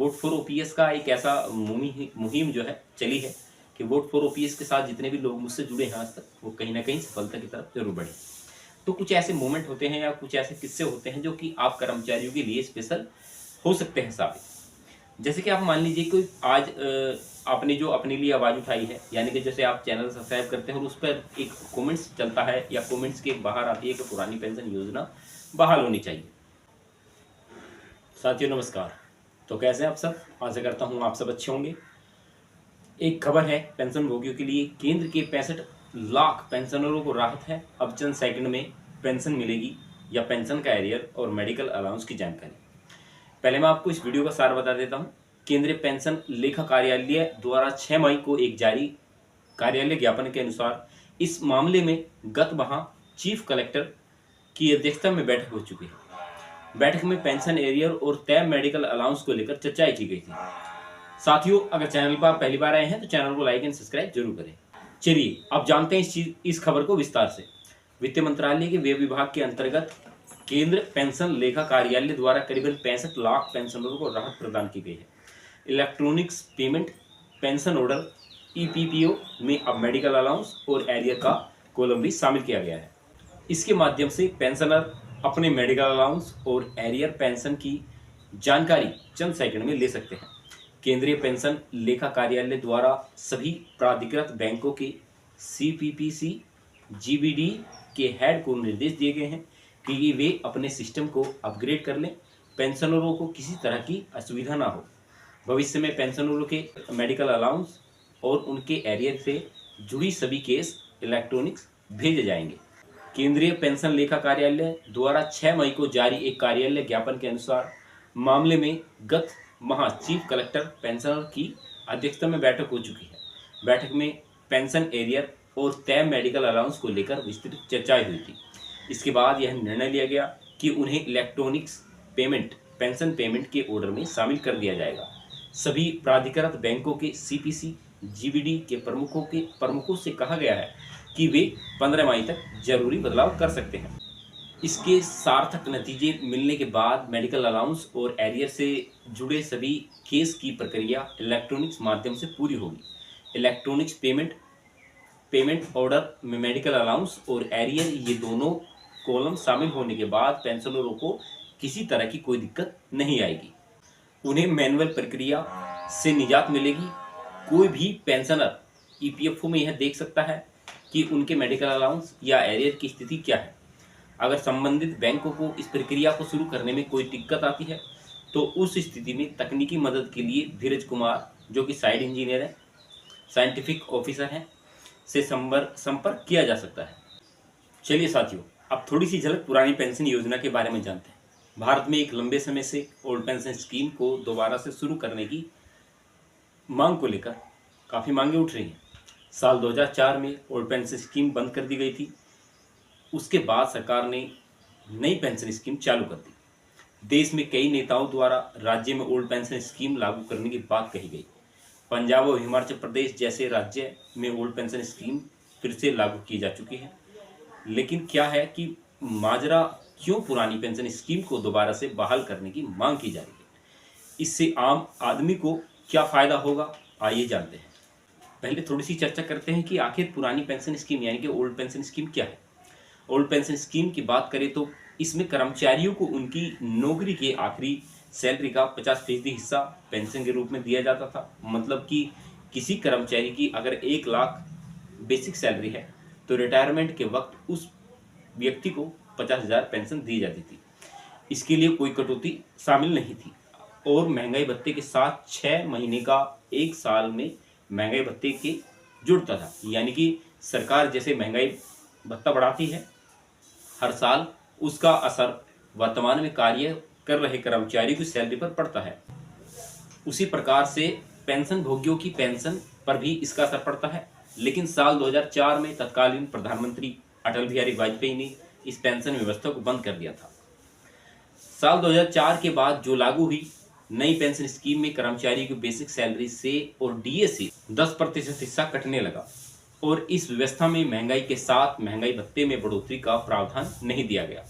Vote for OPS का एक ऐसा मुहिम जो है चली है कि वोट फॉर ओपीएस के साथ जितने भी लोग मुझसे जुड़े हैं आज तक, वो कहीं ना कहीं सफलता की तरफ जरूर बढ़े। तो कुछ ऐसे मोमेंट होते हैं या कुछ ऐसे किस्से होते हैं जो कि आप कर्मचारियों के लिए स्पेशल हो सकते हैं साबित। जैसे कि आप मान लीजिए कोई आज आपने जो अपने लिए आवाज़ उठाई है, यानी कि जैसे आप चैनल सब्सक्राइब करते हैं और उस पर एक कमेंट्स चलता है या कमेंट्स के बाहर आती है कि पुरानी पेंशन योजना बहाल होनी चाहिए। साथियों नमस्कार। तो कैसे हैं आप सब? आशा करता हूँ आप सब अच्छे होंगे। एक खबर है पेंशन भोगियों के लिए, केंद्र के 65 लाख पेंशनरों को राहत है। अब चंद सेकंड में पेंशन मिलेगी या पेंशन का एरियर और मेडिकल अलाउंस की जानकारी। पहले मैं आपको इस वीडियो का सार बता देता हूँ। केंद्रीय पेंशन लेखा कार्यालय द्वारा 6 मई को एक जारी कार्यालय ज्ञापन के अनुसार इस मामले में गत माह चीफ कलेक्टर की अध्यक्षता में बैठक हो चुकी है। बैठक में पेंशन एरियर और तय मेडिकल अलाउंस को लेकर चर्चाएं की गई थी। साथियों, अगर चैनल पर पहली बार आए हैं तो चैनल को लाइक एंड सब्सक्राइब जरूर करें। चलिए अब जानते हैं इस खबर को विस्तार से। वित्त मंत्रालय के व्यय विभाग के अंतर्गत केंद्र पेंशन लेखा कार्यालय द्वारा करीबन 65 लाख पेंशनरों को राहत प्रदान की गई है। Electronics payment pension order EPPO में अब मेडिकल अलाउंस और एरियर का कॉलम भी शामिल किया गया है। इसके माध्यम से पेंशनर अपने मेडिकल अलाउंस और एरियर पेंशन की जानकारी चंद सेकंड में ले सकते हैं। केंद्रीय पेंशन लेखा कार्यालय द्वारा सभी प्राधिकृत बैंकों के सीपीपीसी जीबीडी के हेड को निर्देश दिए गए हैं कि वे अपने सिस्टम को अपग्रेड कर लें। पेंशनरों को किसी तरह की असुविधा ना हो। भविष्य में पेंशनरों के मेडिकल अलाउंस और उनके एरियर से जुड़ी सभी केस इलेक्ट्रॉनिक्स भेजे जाएंगे। केंद्रीय पेंशन लेखा कार्यालय द्वारा 6 मई को जारी एक कार्यालय ज्ञापन के अनुसार मामले में गत माह चीफ कलेक्टर पेंशनर की अध्यक्षता में बैठक हो चुकी है। बैठक में पेंशन एरियर और तय मेडिकल अलाउंस को लेकर विस्तृत चर्चाएं हुई थी। इसके बाद यह निर्णय लिया गया कि उन्हें इलेक्ट्रॉनिक्स पेमेंट पेंशन पेमेंट के ऑर्डर में शामिल कर दिया जाएगा। सभी प्राधिकृत बैंकों के सीपीसी जीबीडी के प्रमुखों से कहा गया है कि वे 15 मई तक जरूरी बदलाव कर सकते हैं। इसके सार्थक नतीजे मिलने के बाद मेडिकल अलाउंस और एरियर से जुड़े सभी केस की प्रक्रिया इलेक्ट्रॉनिक्स माध्यम से पूरी होगी। इलेक्ट्रॉनिक्स पेमेंट ऑर्डर में मेडिकल अलाउंस और एरियर ये दोनों कॉलम शामिल होने के बाद पेंशनरों को किसी तरह की कोई दिक्कत नहीं आएगी। उन्हें मैनुअल प्रक्रिया से निजात मिलेगी। कोई भी पेंशनर ईपीएफओ में यह देख सकता है कि उनके मेडिकल अलाउंस या एरियर की स्थिति क्या है। अगर संबंधित बैंकों को इस प्रक्रिया को शुरू करने में कोई दिक्कत आती है तो उस स्थिति में तकनीकी मदद के लिए धीरज कुमार, जो कि साइट इंजीनियर है, साइंटिफिक ऑफिसर हैं, से संपर्क किया जा सकता है। चलिए साथियों, अब थोड़ी सी झलक पुरानी पेंशन योजना के बारे में जानते हैं। भारत में एक लंबे समय से ओल्ड पेंशन स्कीम को दोबारा से शुरू करने की मांग को लेकर काफ़ी मांगे उठ रही हैं। साल 2004 में ओल्ड पेंशन स्कीम बंद कर दी गई थी। उसके बाद सरकार ने नई पेंशन स्कीम चालू कर दी। देश में कई नेताओं द्वारा राज्य में ओल्ड पेंशन स्कीम लागू करने की बात कही गई। पंजाब और हिमाचल प्रदेश जैसे राज्य में ओल्ड पेंशन स्कीम फिर से लागू की जा चुकी है। लेकिन क्या है कि माजरा क्यों पुरानी पेंशन स्कीम को दोबारा से बहाल करने की मांग की जा रही है? इससे आम आदमी को क्या फ़ायदा होगा, आइए जानते हैं। पहले थोड़ी सी चर्चा करते हैं कि आखिर पुरानी पेंशन स्कीम यानी कि ओल्ड पेंशन स्कीम क्या है। ओल्ड पेंशन स्कीम की बात करें तो इसमें कर्मचारियों को उनकी नौकरी के आखिरी सैलरी का 50% हिस्सा पेंशन के रूप में दिया जाता था। मतलब कि किसी कर्मचारी की अगर 1 लाख बेसिक सैलरी है तो रिटायरमेंट के वक्त उस व्यक्ति को 50,000 पेंशन दी जाती थी। इसके लिए कोई कटौती शामिल नहीं थी और महंगाई भत्ते के साथ 6 महीने का 1 साल में महंगाई भत्ते के जुड़ता था। यानी कि सरकार जैसे महंगाई भत्ता बढ़ाती है हर साल, उसका असर वर्तमान में कार्य कर रहे कर्मचारी की सैलरी पर पड़ता है। उसी प्रकार से पेंशन भोगियों की पेंशन पर भी इसका असर पड़ता है। लेकिन साल 2004 में तत्कालीन प्रधानमंत्री अटल बिहारी वाजपेयी ने इस पेंशन व्यवस्था को बंद कर दिया था। साल 2004 के बाद जो लागू हुई नई पेंशन स्कीम में कर्मचारी की बेसिक सैलरी से और डीए से 10% हिस्सा कटने लगा और इस व्यवस्था में महंगाई के साथ महंगाई भत्ते में बढ़ोतरी का प्रावधान नहीं दिया गया।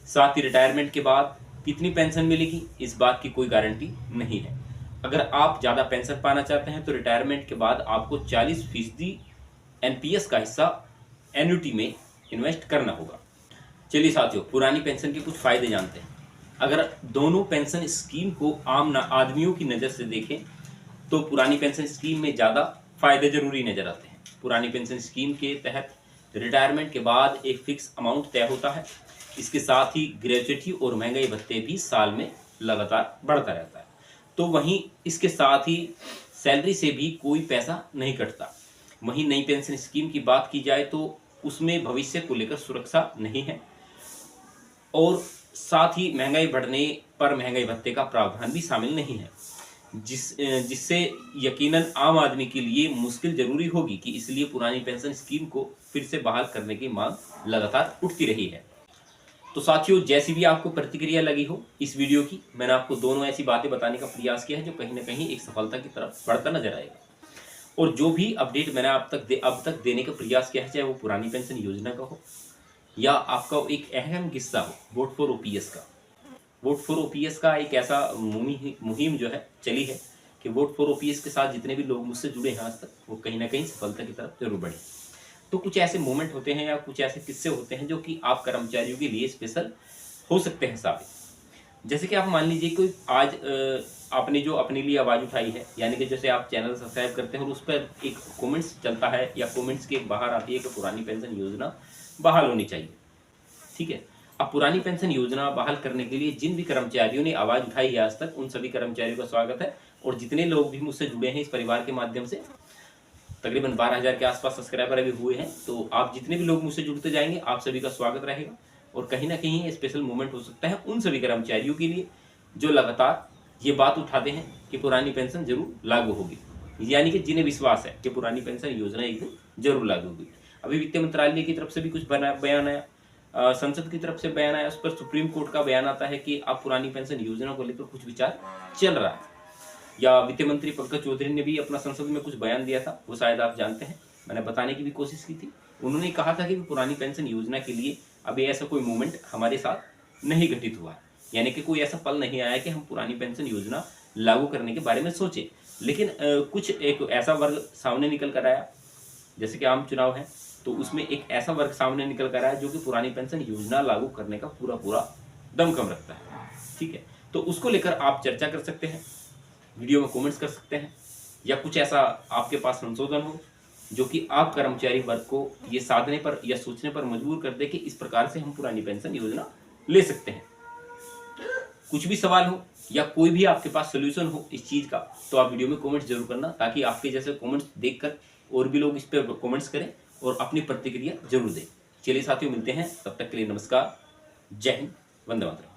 साथ ही रिटायरमेंट के बाद कितनी पेंशन मिलेगी इस बात की कोई गारंटी नहीं है। अगर आप ज़्यादा पेंशन पाना चाहते हैं तो रिटायरमेंट के बाद आपको 40% एनपीएस का हिस्सा एन्युटी में इन्वेस्ट करना होगा। चलिए साथियों, पुरानी पेंशन के कुछ फ़ायदे जानते हैं। अगर दोनों पेंशन स्कीम को आम आदमियों की नज़र से देखें तो पुरानी पेंशन स्कीम में ज़्यादा फ़ायदे ज़रूरी नज़र आते हैं। पुरानी पेंशन स्कीम के तहत रिटायरमेंट के बाद एक फ़िक्स अमाउंट तय होता है। इसके साथ ही ग्रेच्युटी और महंगाई भत्ते भी साल में लगातार बढ़ता रहता है। तो वहीं इसके साथ ही सैलरी से भी कोई पैसा नहीं कटता। वहीं नई पेंशन स्कीम की बात की जाए तो उसमें भविष्य को लेकर सुरक्षा नहीं है और साथ ही महंगाई बढ़ने पर महंगाई भत्ते का प्रावधान भी शामिल नहीं है, जिससे यकीनन आम आदमी के लिए मुश्किल जरूरी होगी कि इसलिए पुरानी पेंशन स्कीम को फिर से बहाल करने की मांग लगातार उठती रही है। तो साथियों, जैसी भी आपको प्रतिक्रिया लगी हो इस वीडियो की, मैंने आपको दोनों ऐसी बातें बताने का प्रयास किया है जो कहीं ना कहीं एक सफलता की तरफ बढ़ता नजर आएगा। और जो भी अपडेट मैंने अब तक देने का प्रयास किया है, चाहे वो पुरानी पेंशन योजना का हो या आपका एक अहम किस्सा हो वोट फॉर ओपीएस का। वोट फॉर ओपीएस का एक ऐसा मुहिम जो है चली है कि वोट फॉर ओपीएस के साथ जितने भी लोग मुझसे जुड़े हैं आज तक, वो कहीं ना कहीं सफलता की तरफ जरूर बढ़े। तो कुछ ऐसे मोमेंट होते हैं या कुछ ऐसे किस्से होते हैं जो कि आप कर्मचारियों के लिए स्पेशल हो सकते हैं साबित। जैसे कि आप मान लीजिए कि आज आपने जो अपने लिए आवाज़ उठाई है, यानी कि जैसे आप चैनल सब्सक्राइब करते हैं और उस पर एक कमेंट्स चलता है या कमेंट्स के बाहर आती है कि पुरानी पेंशन योजना बहाल होनी चाहिए। ठीक है, अब पुरानी पेंशन योजना बहाल करने के लिए जिन भी कर्मचारियों ने आवाज़ उठाई है आज तक, उन सभी कर्मचारियों का स्वागत है। और जितने लोग भी मुझसे जुड़े हैं इस परिवार के माध्यम से, तकरीबन 12,000 के आसपास सब्सक्राइबर अभी हुए हैं, तो आप जितने भी लोग मुझसे जुड़ते जाएंगे आप सभी का स्वागत रहेगा। और कहीं ना कहीं स्पेशल मोमेंट हो सकता है उन सभी कर्मचारियों के लिए जो लगातार ये बात उठाते हैं कि पुरानी पेंशन जरूर लागू होगी, यानी कि जिन्हें विश्वास है कि पुरानी पेंशन योजना एक दिन जरूर लागू होगी। अभी वित्त मंत्रालय की तरफ से भी कुछ बयान आया, संसद की तरफ से बयान आया, उस पर सुप्रीम कोर्ट का बयान आता है कि अब पुरानी पेंशन योजना को लेकर कुछ विचार चल रहा है। या वित्त मंत्री पंकज चौधरी ने भी अपना संसद में कुछ बयान दिया था, वो शायद आप जानते हैं, मैंने बताने की भी कोशिश की थी। उन्होंने कहा था कि पुरानी पेंशन योजना के लिए अभी ऐसा कोई मूवमेंट हमारे साथ नहीं घटित हुआ, यानी कि कोई ऐसा पल नहीं आया कि हम पुरानी पेंशन योजना लागू करने के बारे में सोचें। लेकिन कुछ एक ऐसा वर्ग सामने निकल कर आया, जैसे कि आम चुनाव है तो उसमें एक ऐसा वर्ग सामने निकल कर आया जो कि पुरानी पेंशन योजना लागू करने का पूरा दमखम रखता है। ठीक है, तो उसको लेकर आप चर्चा कर सकते हैं, वीडियो में कमेंट्स कर सकते हैं, या कुछ ऐसा आपके पास संशोधन हो जो कि आप कर्मचारी वर्ग को ये साधने पर या सोचने पर मजबूर कर दे कि इस प्रकार से हम पुरानी पेंशन योजना ले सकते हैं। कुछ भी सवाल हो या कोई भी आपके पास सोल्यूशन हो इस चीज़ का, तो आप वीडियो में कमेंट्स जरूर करना, ताकि आपके जैसे कमेंट्स देखकर और भी लोग इस पर कमेंट्स करें और अपनी प्रतिक्रिया जरूर दें। चलिए साथियों, मिलते हैं, तब तक के लिए नमस्कार, जय हिंद, वंदे मातरम।